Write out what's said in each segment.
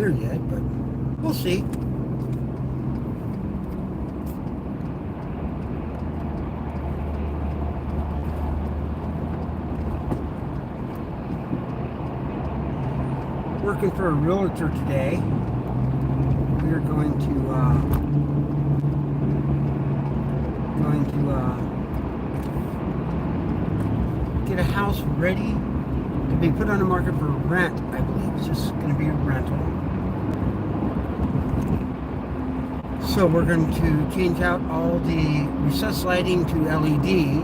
here yet, but we'll see. Working for a realtor today. We are going to get a house ready to be put on the market for rent. I believe it's just going to be a rental. So we're going to change out all the recessed lighting to LED,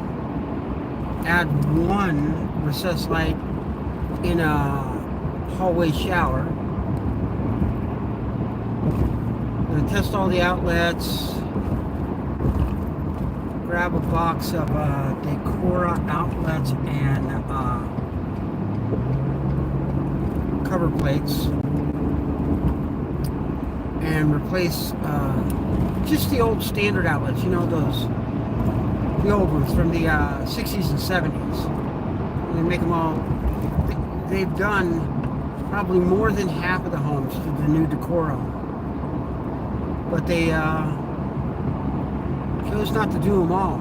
add one recessed light in a hallway shower. I'm going to test all the outlets, grab a box of Decora outlets and cover plates, and replace just the old standard outlets, you know, the old ones from the 60s and 70s. They make them all, they've done probably more than half of the homes to the new Decora, but they chose not to do them all.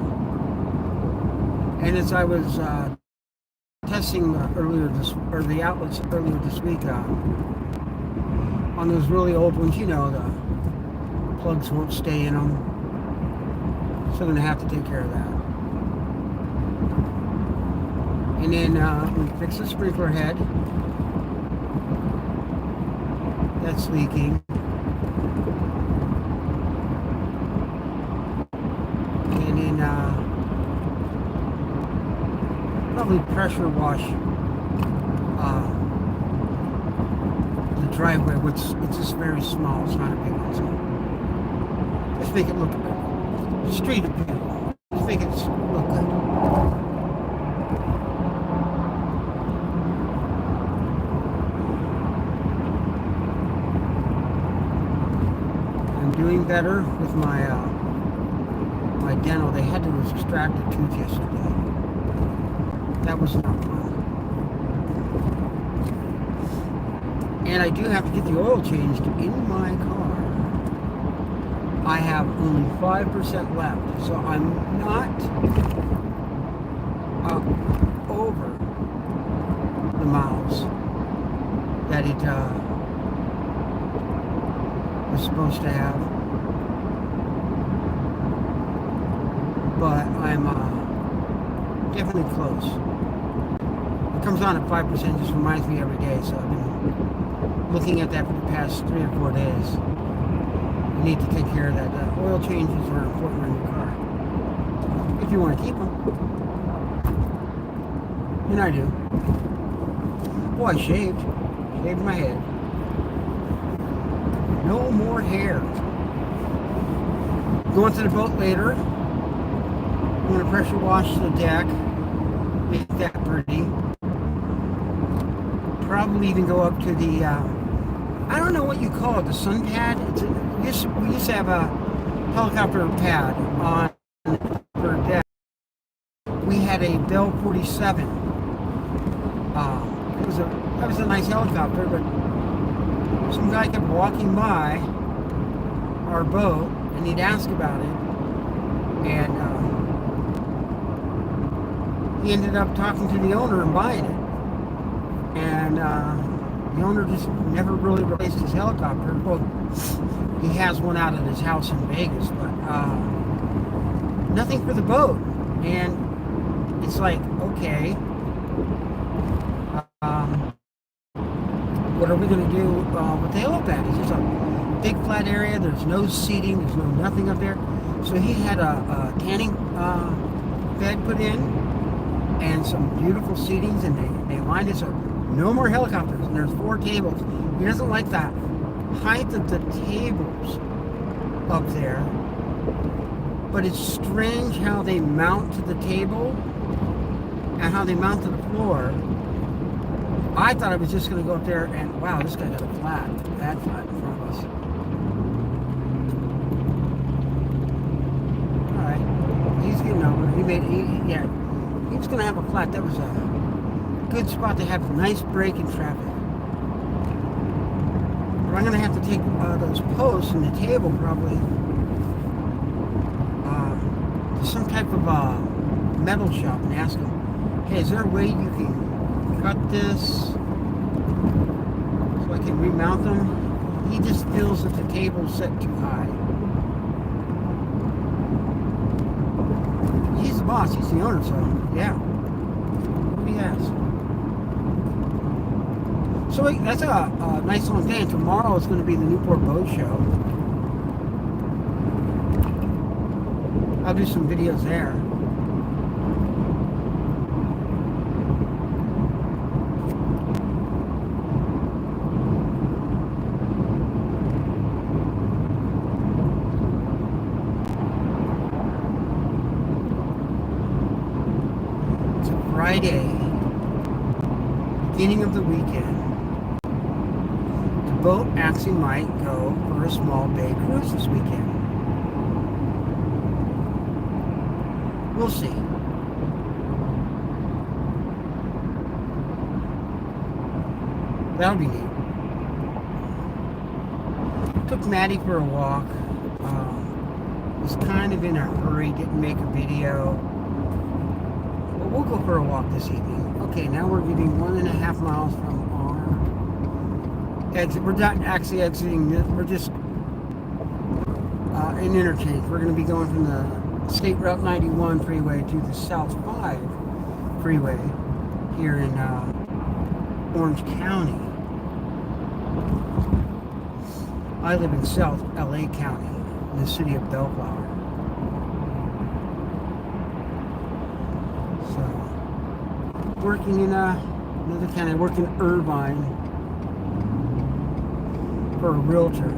And as I was testing the outlets earlier this week, on those really old ones, you know, the plugs won't stay in them, so I'm going to have to take care of that. And then we fix the sprinkler head that's leaking. And then probably pressure wash the driveway, which it's just very small. It's not a big one, so just make it look good. Street appeal. Just make it look good. Doing better with my my dental. They had to extract a tooth yesterday. That was not fun. And I do have to get the oil changed in my car. I have only 5% left, so I'm not over the miles that it was supposed to have, but I'm definitely close. It comes on at 5%, just reminds me every day, so I've been looking at that for the past 3 or 4 days. You need to take care of that. Oil changes are important in your car, if you want to keep them, and I do. Oh, I shaved my head. No more hair. Going to the boat later. I'm going to pressure wash the deck. Make that pretty. Probably even go up to the, I don't know what you call it, the sun pad. We used to have a helicopter pad on per deck. We had a Bell 47. That was a nice helicopter, but some guy kept walking by our boat, and he'd ask about it, and he ended up talking to the owner and buying it. And the owner just never really replaced his helicopter. Well, he has one out at his house in Vegas, but nothing for the boat. And it's like, okay, what are we going to do with the helipad? Is this a big flat area? There's no seating. There's no nothing up there. So he had a tanning bed put in and some beautiful seatings, and they lined us up. No more helicopters. And there's 4 tables. He doesn't like that height of the tables up there. But it's strange how they mount to the table and how they mount to the floor. I thought I was just going to go up there and, wow, this guy got a bad flat in front of us. Alright, he's getting over. He was going to have a flat. That was a good spot to have a nice break in traffic. But I'm going to have to take those posts and the table probably to some type of metal shop and ask them, hey, is there a way you can cut this so I can remount them? He just feels that the table's set too high. He's the boss, he's the owner, so yeah. What do you ask? So that's a nice long day. And tomorrow is going to be the Newport Boat Show. I'll do some videos there. It's a Friday, beginning of the weekend. The boat actually might go for a small bay cruise this weekend. We'll see. That'll be neat. Took Maddie for a walk. Was kind of in a hurry, didn't make a video. But we'll go for a walk this evening. Okay, now we're getting 1.5 miles from our exit. We're not actually exiting, we're just in interchange. We're going to be going from the State Route 91 freeway to the South 5 freeway here in Orange County. I live in South LA County, in the city of Bellflower. So, working in another county. I work in Irvine for a realtor.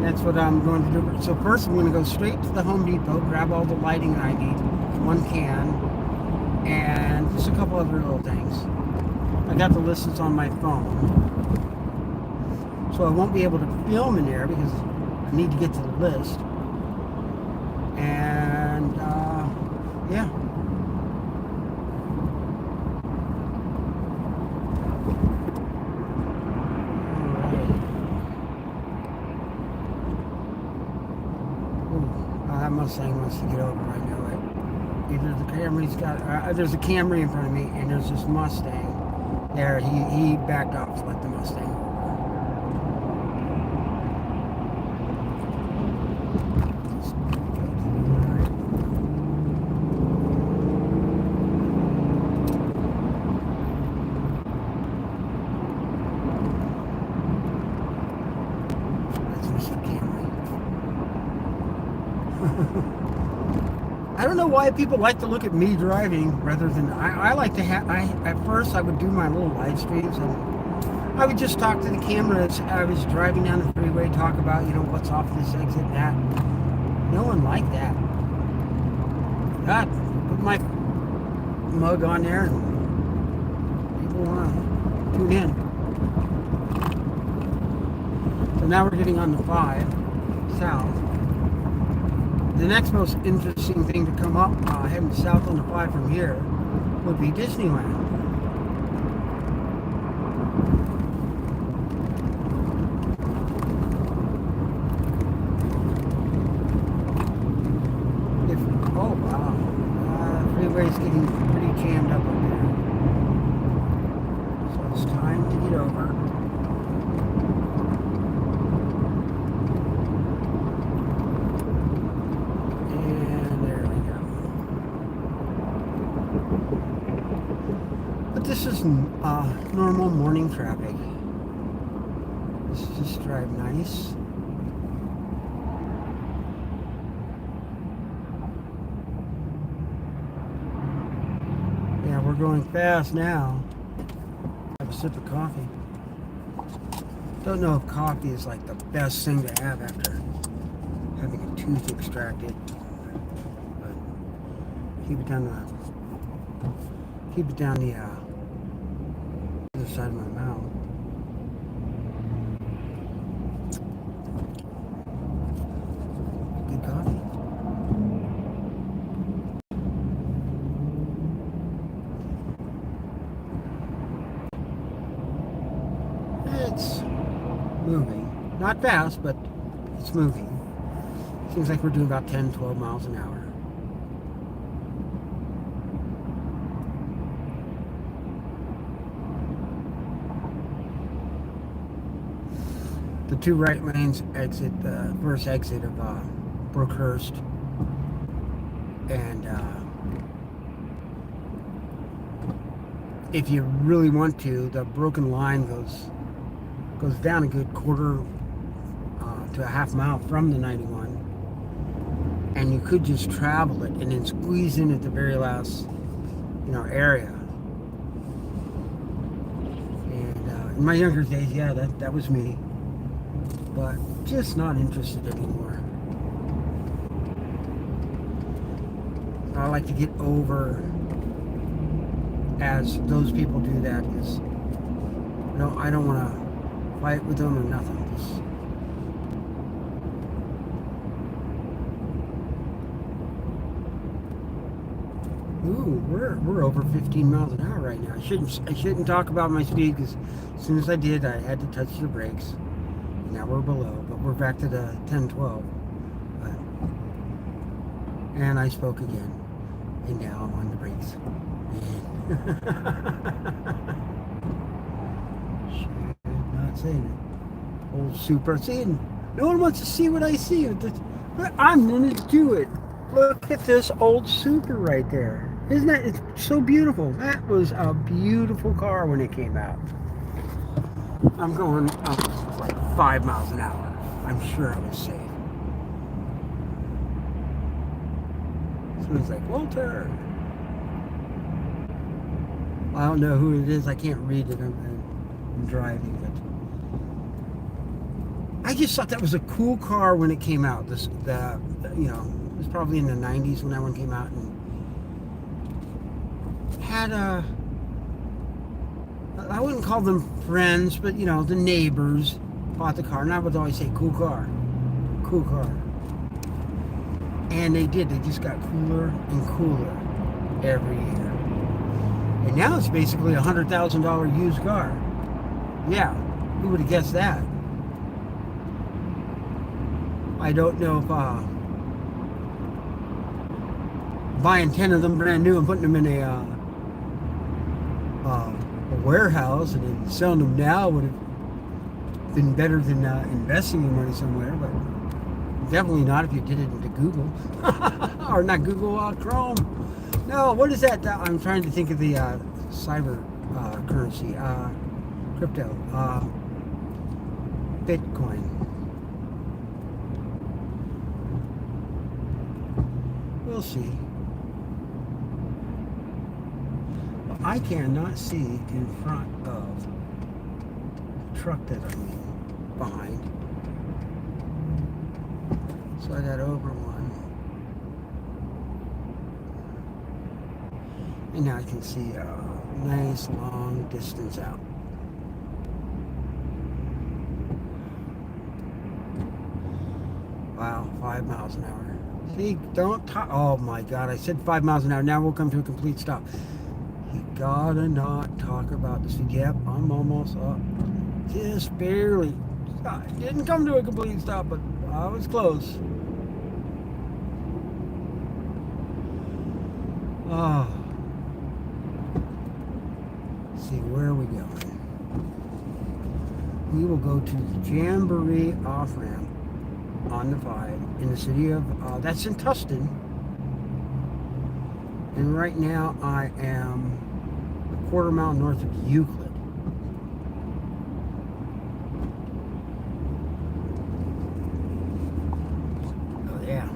That's what I'm going to do. So first I'm going to go straight to the Home Depot, grab all the lighting I need, one can, and just a couple other little things. I got the lists on my phone. So I won't be able to film in there because I need to get to the list. And, yeah. That Mustang wants to get over, I know it. Either the Camry's got, there's a Camry in front of me, and there's this Mustang there. He backed off to let the Mustang over. That's Mr. Camry. I don't know why people like to look at me driving rather than I like to have. At first I would do my little live streams and I would just talk to the camera as I was driving down the freeway, talk about what's off this exit, that. No one liked that. God, put my mug on there and people want to tune in. So now we're getting on the 5 south. The next most interesting thing to come up, heading south on the 5 from here, would be Disneyland. Oh wow, the freeway's getting pretty jammed up there. So it's time to get over. This is normal morning traffic. Let's just drive nice. Yeah, we're going fast now. Have a sip of coffee. Don't know if coffee is like the best thing to have after having a tooth extracted. But keep it down the other side of my mouth. Good coffee. not fast, but it's moving. Seems like we're doing about 10, 12 miles an hour. The two right lanes exit the first exit of Brookhurst, and if you really want to, the broken line goes down a good quarter to a half mile from the 91, and you could just travel it and then squeeze in at the very last area. And in my younger days, yeah, that was me, but just not interested anymore. I like to get over as those people do that. Is I don't want to fight with them or nothing. Just we're over 15 miles an hour right now. I shouldn't talk about my speed, because as soon as I did, I had to touch the brakes. Now we're below, but we're back to the 10, 12. And I spoke again, and now I'm on the brakes. Should not say it. Old super. See, no one wants to see what I see. But I'm gonna do it. Look at this old Super right there. Isn't that, it's so beautiful. That was a beautiful car when it came out. I'm going up like 5 miles an hour. I'm sure I was safe. So it's like, Walter. I don't know who it is. I can't read it. I'm driving, but I just thought that was a cool car when it came out. It was probably in the 90s when that one came out, and had I wouldn't call them friends, but the neighbors bought the car, and I would always say, cool car. And they did. They just got cooler and cooler every year. And now it's basically a $100,000 used car. Yeah, who would have guessed that? I don't know if buying 10 of them brand new and putting them in a warehouse and then selling them now would have been better than investing your money somewhere, but definitely not if you did it into Google. Or not Google, Chrome. No, what is that? I'm trying to think of the cyber currency, crypto, Bitcoin. We'll see. I cannot see in front of the truck that I'm in, behind. So I got over one. And now I can see a nice long distance out. Wow, 5 miles an hour. See, don't talk. Oh my God, I said 5 miles an hour. Now we'll come to a complete stop. You gotta not talk about this. Yep, I'm almost up. Just barely. I didn't come to a complete stop, but I was close. Oh. Let's see, where are we going? We will go to the Jamboree off-ramp on the 5 in the city of, that's in Tustin. And right now I am a quarter mile north of Euclid. Oh yeah.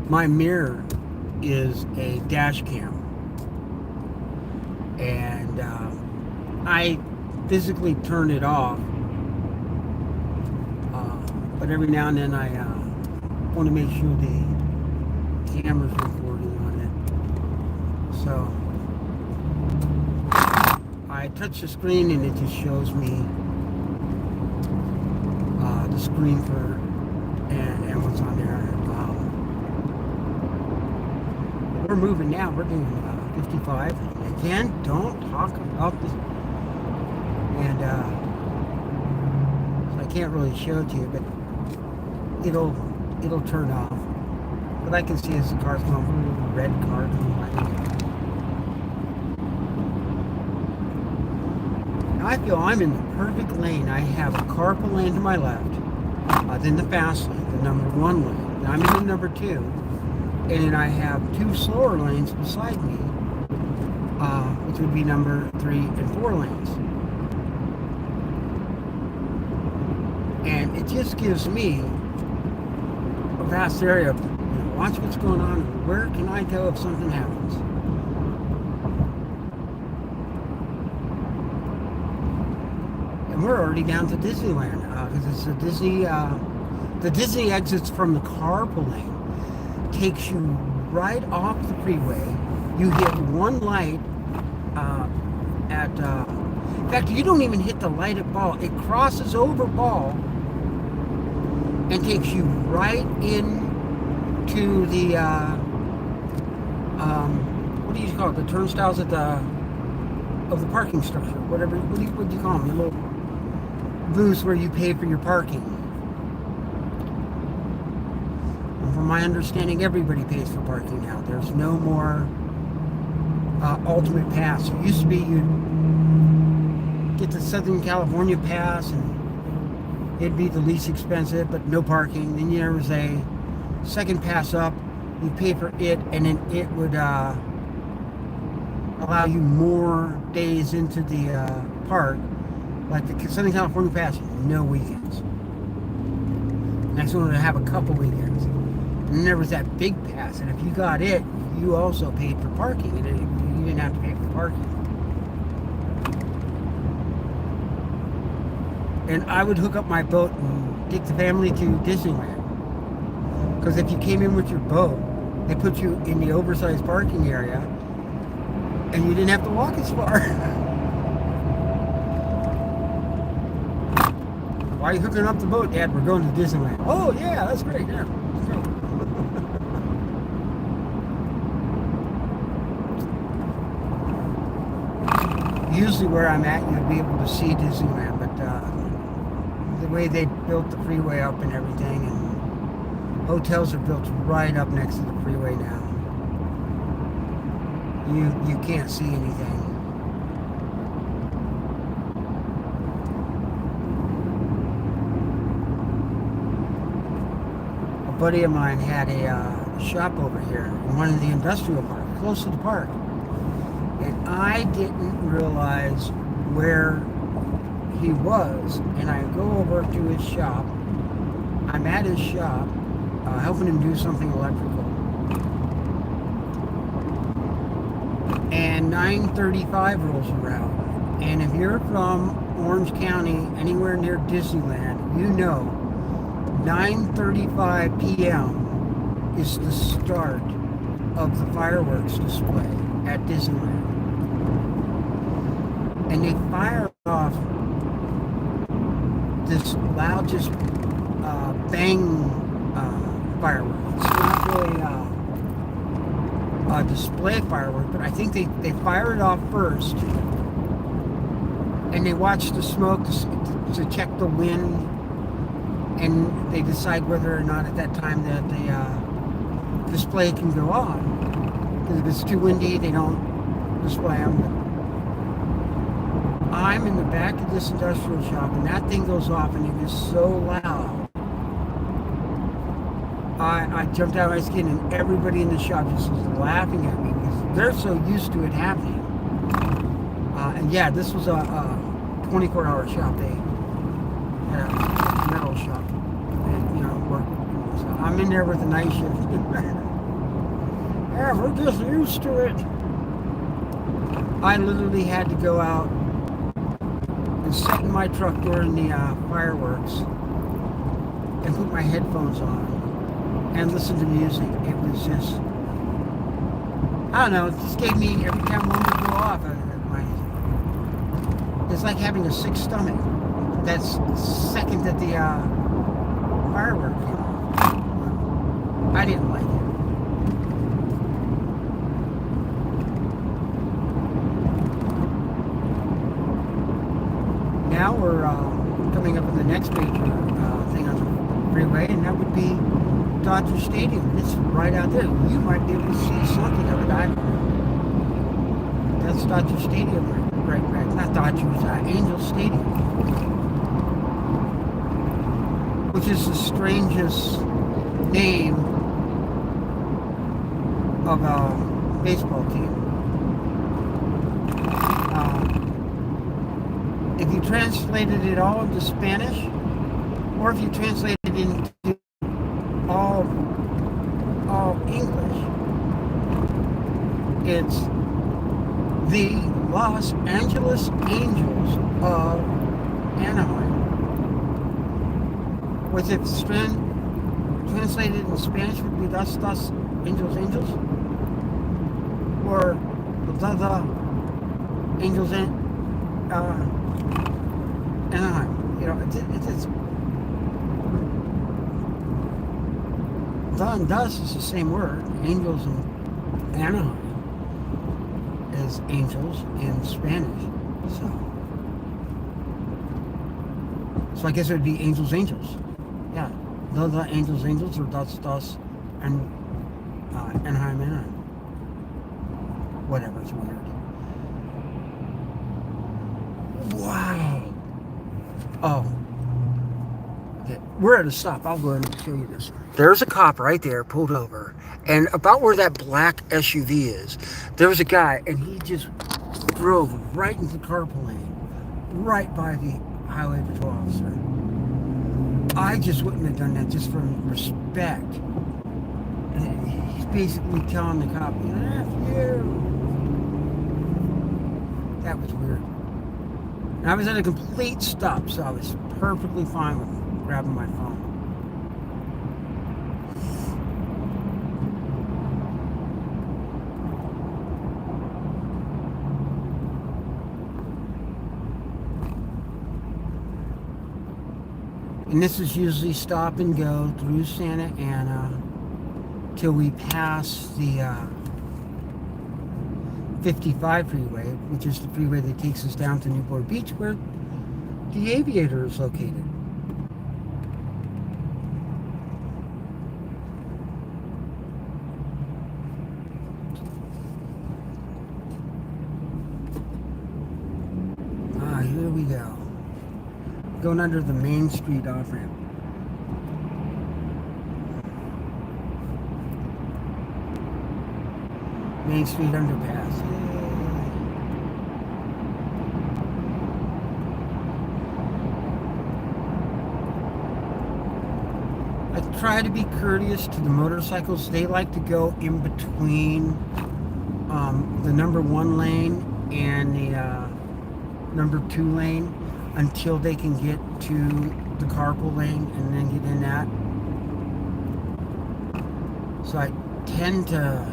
My mirror is a dash cam, and I physically turn it off, but every now and then I want to make sure the camera's recording on it. So I touch the screen and it just shows me the screen for and what's on there. we're moving now. We're doing 55. Again, don't talk about this. And so I can't really show it to you, but it'll turn off. But I can see as the car's going through, red car going by. Now I feel I'm in the perfect lane. I have a carpool lane to my left, then the fast lane, the number 1 lane. I'm in the number 2, and then I have 2 slower lanes beside me, which would be number 3 and 4 lanes. And it just gives me a vast area of, watch what's going on. Where can I go if something happens? And we're already down to Disneyland because it's a Disney. The Disney exits from the carpool lane takes you right off the freeway. You hit one light in fact, you don't even hit the light at Ball. It crosses over Ball and takes you right in to the what do you call it? The turnstiles of the parking structure. Whatever. What do you call them? The little booths where you pay for your parking. And from my understanding, everybody pays for parking now. There's no more ultimate pass. It used to be you'd get the Southern California pass and it'd be the least expensive, but no parking. Then there was a second pass up. You pay for it, and then it would allow you more days into the park. Like the Southern California pass, no weekends. Next one would have a couple weekends. And then there was that big pass, and if you got it, you also paid for parking, and you didn't have to pay for parking. And I would hook up my boat and take the family to Disneyland. Because if you came in with your boat, they put you in the oversized parking area, and you didn't have to walk as far. Why are you hooking up the boat, Dad? We're going to Disneyland. Oh, yeah, that's great. Yeah, let's go. Usually where I'm at, you'd be able to see Disneyland, but the way they built the freeway up and everything, and hotels are built right up next to the freeway now. You can't see anything. A buddy of mine had a shop over here in one of the industrial parks, close to the park. And I didn't realize where he was. And I go over to his shop. I'm at his shop, helping him do something electrical. And 9:35 rolls around. And if you're from Orange County, anywhere near Disneyland, you know 9:35 p.m. is the start of the fireworks display at Disneyland. And they fire off this loud, just bang fireworks. It's not really a display firework, but I think they fire it off first, and they watch the smoke to check the wind, and they decide whether or not at that time that the display can go on. Because if it's too windy, they don't display them. I'm in the back of this industrial shop, and that thing goes off, and it is so loud. I jumped out of my skin, and everybody in the shop just was laughing at me because they're so used to it happening. And yeah, this was a 24-hour shop. They had a metal shop, and work. So I'm in there with a night shift. Yeah, we're just used to it. I literally had to go out and sit in my truck during the fireworks and put my headphones on and listen to music. It was just, I don't know, it just gave me, every time one would go off, it's like having a sick stomach. That's the second that the firework came off. I didn't like it. we're coming up with the next major thing on the freeway, and that would be Dodger Stadium. It's right out there. You might be able to see something of it. That's Dodger Stadium, right? Not Dodgers, Angel Stadium, which is the strangest name of a baseball team. If you translated it all into Spanish, or if you translated it into all English, it's the Los Angeles Angels of Anaheim. Which if translated in Spanish would be Los Angels, or the Angels in Anaheim. You know, it's the and thus is the same word. Angels in Anaheim is angels in Spanish. So I guess it would be Angels. Yeah. The Angels, or das and Anaheim. Whatever, it's weird. Wow. Oh. Okay. We're at a stop. I'll go ahead and show you this. There's a cop right there pulled over. And about where that black SUV is, there was a guy, and he just drove right into the carpool lane, right by the highway patrol officer. I just wouldn't have done that just from respect. And he's basically telling the cop, F you. That was weird. And I was at a complete stop, so I was perfectly fine with grabbing my phone. And this is usually stop and go through Santa Ana till we pass the 55 freeway, which is the freeway that takes us down to Newport Beach, where the Aviator is located. Here we go. Going under the Main Street off-ramp. Main Street underpass. I try to be courteous to the motorcycles. They like to go in between the number 1 lane and the number 2 lane until they can get to the carpool lane and then get in that. So I tend to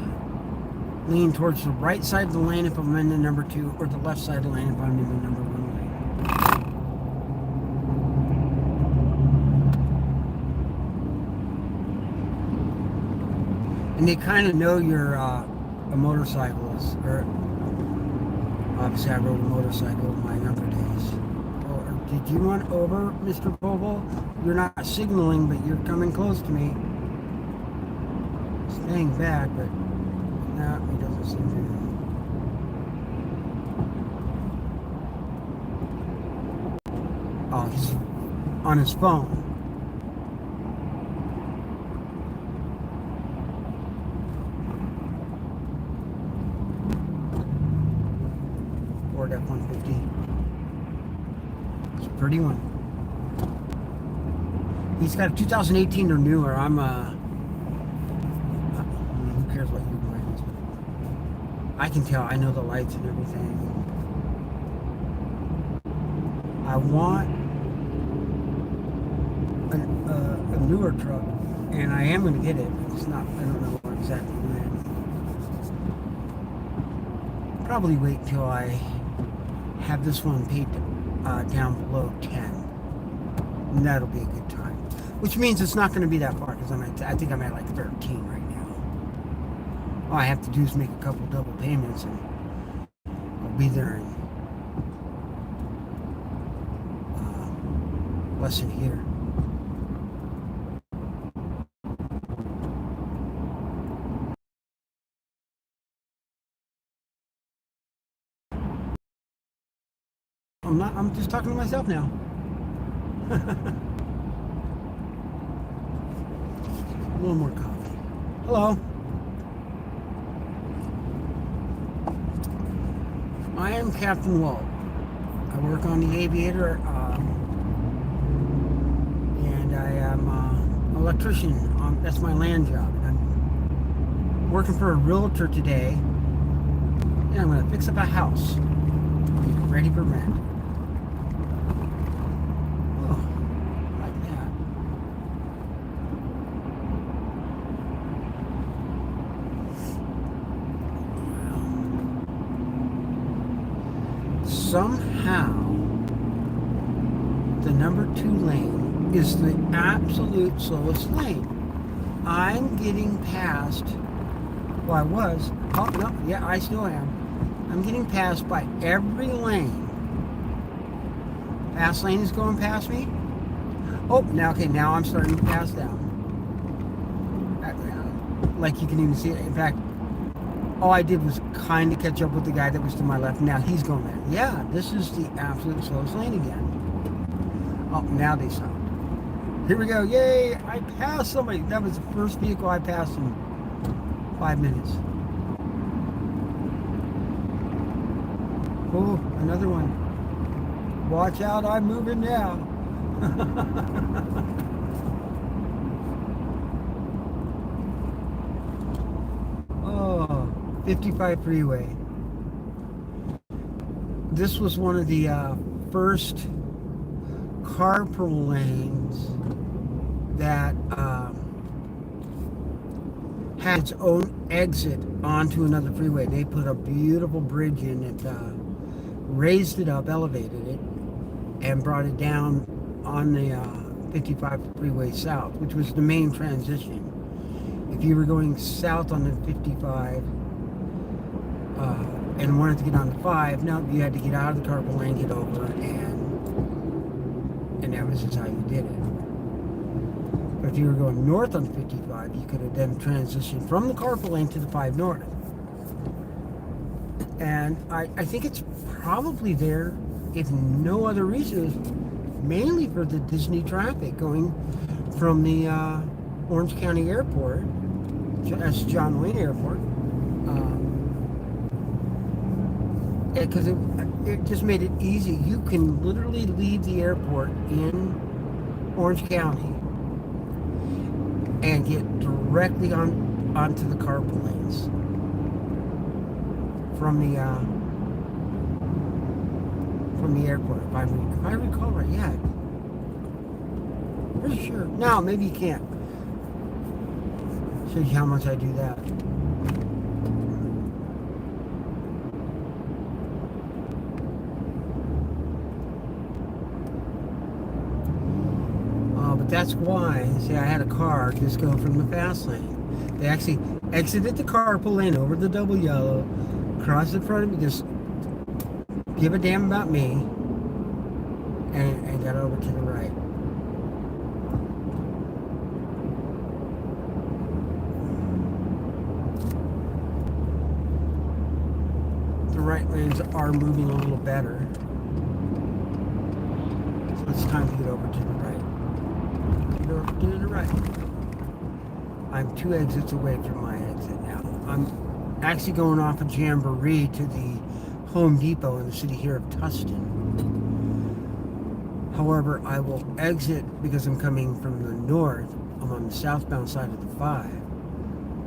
lean towards the right side of the lane if I'm in the number 2, or the left side of the lane if I'm in the number 1 lane. And they kind of know you're a motorcyclist. Or obviously I rode a motorcycle in my younger days. Did you want over, Mr. Bobo? You're not signaling, but you're coming close to me. Staying back, but no, he doesn't seem to. Oh, he's on his phone. Ford F-150. Pretty one. He's got a 2018 or newer. Who cares what you might. I can tell. I know the lights and everything. I want a newer truck, and I am going to get it. It's not. I don't know exactly when. Probably wait till I have this one paid down below 10, and that'll be a good time, which means it's not going to be that far, because I think I'm at like 13 right now. All I have to do is make a couple double payments and I'll be there in lesson here. I'm just talking to myself now. A little more coffee. Hello. I am Captain Walt. I work on the Aviator, and I am an electrician. That's my land job. I'm working for a realtor today, and I'm going to fix up a house ready for rent. Oh, like that. Well, somehow, the number 2 lane is the absolute slowest lane. I'm getting past, well, I was, oh, no, yeah, I still am. I'm getting passed by every lane. Fast lane is going past me. Oh, now, okay, now I'm starting to pass down. Like you can even see it. In fact, all I did was kind of catch up with the guy that was to my left. Now he's going there. Yeah, this is the absolute slowest lane again. Oh, now they stopped. Here we go. Yay! I passed somebody. That was the first vehicle I passed in 5 minutes. Oh, another one. Watch out, I'm moving now. Oh, 55 freeway. This was one of the first carpool lanes that had its own exit onto another freeway. They put a beautiful bridge in it, raised it up, elevated it, and brought it down on the 55 freeway south, which was the main transition. If you were going south on the 55 and wanted to get on the 5, no, you had to get out of the carpool lane, get over, and that was just how you did it. But if you were going north on the 55, you could have then transitioned from the carpool lane to the 5 north. And I think it's probably there, if no other reason, mainly for the Disney traffic going from the Orange County Airport, that's John Wayne Airport, because it just made it easy. You can literally leave the airport in Orange County and get directly onto the carpool lanes from the airport, if I recall right. Yeah, pretty sure. No, maybe you can't. Shows you how much I do that. But that's why, see, I had a car just go from the fast lane. They actually exited the carpool lane over the double yellow, crossed in front of me, just give a damn about me, and got over to the right. The right lanes are moving a little better, so it's time to get over to the right. Get over to the right. I'm 2 exits away from my exit now. I'm actually going off of Jamboree to the Home Depot in the city here of Tustin. However, I will exit, because I'm coming from the north, I'm on the southbound side of the 5.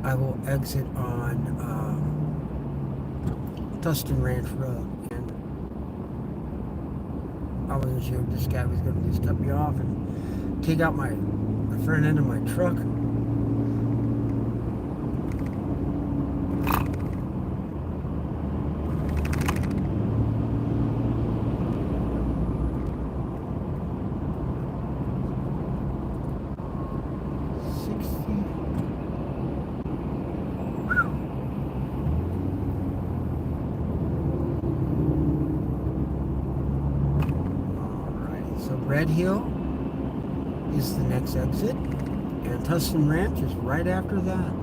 I will exit on Tustin Ranch Road. And I wasn't sure if this guy was going to just cut me off and take out my front end of my truck. Red Hill, is the next exit, and Tustin Ranch is right after that.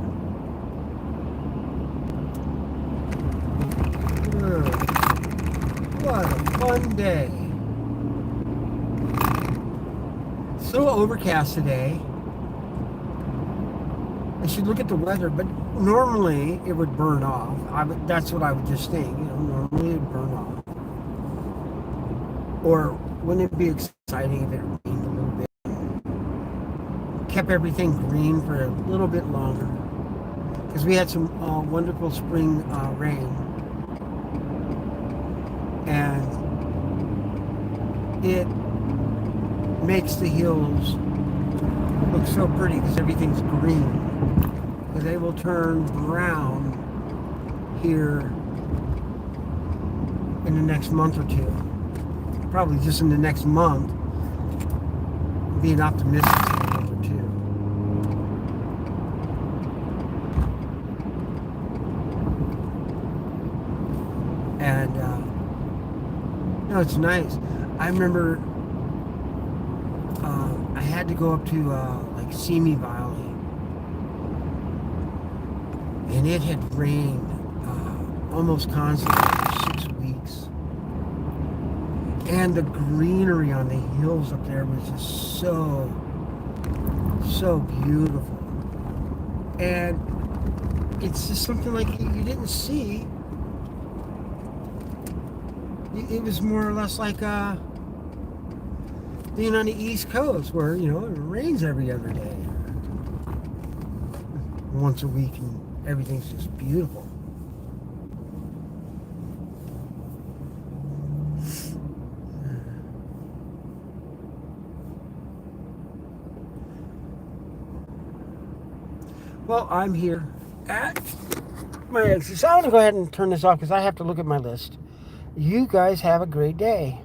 What a fun day. So overcast today. I should look at the weather, but normally it would burn off. That's what I would just think. Normally it would burn off. Or wouldn't it be exciting if it rained a little bit? Kept everything green for a little bit longer. Because we had some wonderful spring rain. And it makes the hills look so pretty because everything's green. Because they will turn brown here in the next month or two. Probably just in the next month. Being optimistic, a month or two. And no, it's nice. I remember I had to go up to like Simi Valley, and it had rained almost constantly for 6 weeks. And the greenery on the hills up there was just so beautiful. And it's just something like you didn't see. It was more or less like being on the East Coast where, it rains every other day. Once a week and everything's just beautiful. Well, I'm here at my exit. So I'm going to go ahead and turn this off because I have to look at my list. You guys have a great day.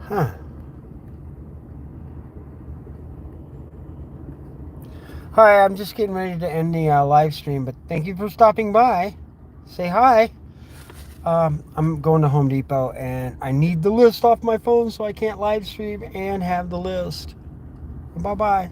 Huh. Hi, I'm just getting ready to end the live stream, but thank you for stopping by. Say hi. I'm going to Home Depot, and I need the list off my phone so I can't live stream and have the list. Bye-bye.